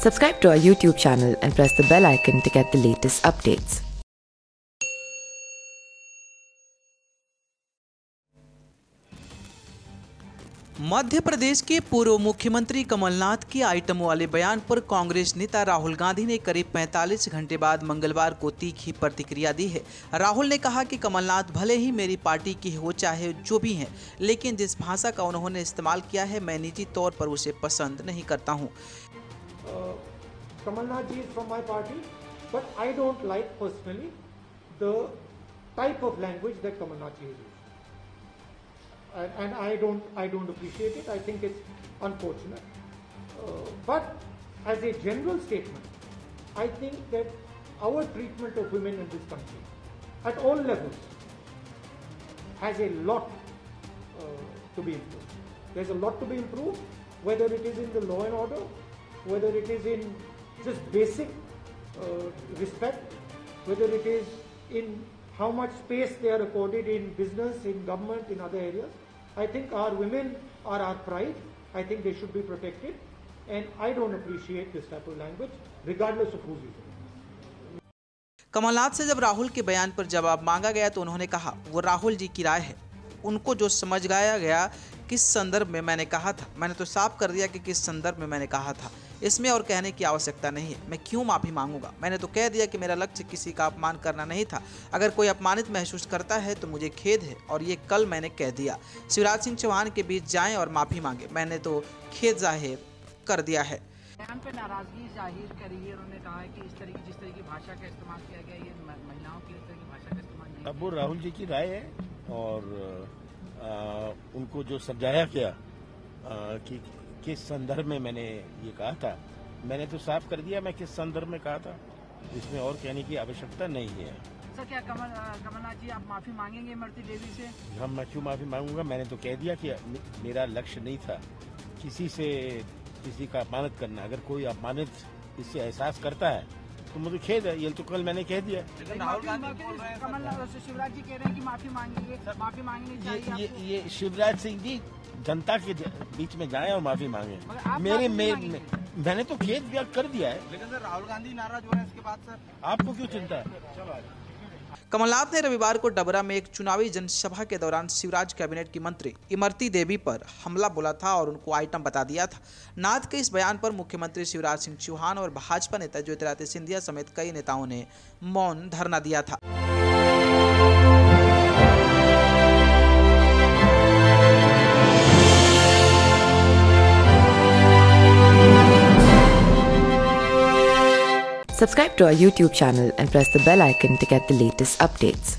Subscribe to our YouTube channel and press the bell icon to get the latest updates. Madhya Pradesh के पूर्व मुख्यमंत्री कमलनाथ के item वाले बयान पर कांग्रेस नेता राहुल गांधी ने करीब 45 घंटे बाद मंगलवार को तीखी प्रतिक्रिया दी है। राहुल ने कहा कि कमलनाथ भले ही मेरी पार्टी के हो चाहे जो भी हैं, लेकिन जिस भाषा का उन्होंने इस्तेमाल किया है मैं निजी तौर पर उसे पसंद नहीं करता हूं। Kamalnath ji is from my party, but I don't like personally the type of language that Kamalnath ji uses. And I don't appreciate it. I think it's unfortunate. But as a general statement, I think that our treatment of women in this country, at all levels, has a lot to be improved. There's a lot to be improved, whether it is in the law and order, whether it is in just basic respect, whether it is in how much space they are accorded in business, in government, in other areas. I think our women are our pride. I think they should be protected. And I don't appreciate this type of language, regardless of who's using it. Kamal Nath से जब राहुल के बयान पर जवाब मांगा गया तो उन्होंने कहा वो राहुल जी की राय है, उनको जो समझ गया किस संदर्भ में मैंने कहा था। मैंने तो साफ कर दिया कि किस संदर्भ में मैंने कहा था, इसमें और कहने की आवश्यकता नहीं है। मैं क्यों माफ़ी मांगूंगा? मैंने तो कह दिया कि मेरा लक्ष्य किसी का अपमान करना नहीं था। अगर कोई अपमानित महसूस करता है तो मुझे खेद है और ये कल मैंने कह दिया। शिवराज सिंह चौहान के बीच जाएं और माफ़ी मांगे, मैंने तो खेद जाहिर कर दिया है। बयान पे नाराजगी जाहिर करी है, उन्होंने कहा है कि जिस तरह की भाषा का इस्तेमाल किया गया, ये महिलाओं की इस तरह की भाषा का इस्तेमाल नहीं। अब वो राहुल जी की राय है और उनको जो समझाया गया कि किस संदर्भ में मैंने ये कहा था, मैंने तो साफ कर दिया मैं किस संदर्भ में कहा था, इसमें और कहने की आवश्यकता नहीं है। सर, क्या कमलनाथ जी आप माफी मांगेंगे इमरती देवी से? हम मैं क्यों माफी मांगूंगा? मैंने तो कह दिया कि मेरा लक्ष्य नहीं था किसी का अपमानित करना। अगर कोई अपमानित इससे एहसास करता है तो मुझे खेद है, ये तो कल मैंने कह दिया। राहुल गांधी बोल रहे हैं, कमलनाथ शिवराज जी कह रहे हैं कि माफी मांगनी चाहिए। ये शिवराज सिंह जी जनता के बीच में जाएं और माफी मांगे। मैंने तो खेद व्यक्त कर दिया है। लेकिन सर राहुल गांधी नाराज हो रहे हैं इसके बाद। सर आपको क्यों चिंता है? कमलनाथ ने रविवार को डबरा में एक चुनावी जनसभा के दौरान शिवराज कैबिनेट की मंत्री इमरती देवी पर हमला बोला था और उनको आइटम बता दिया था। नाथ के इस बयान पर मुख्यमंत्री शिवराज सिंह चौहान और भाजपा नेता ज्योतिरादित्य सिंधिया समेत कई नेताओं ने मौन धरना दिया था। Subscribe to our YouTube channel and press the bell icon to get the latest updates.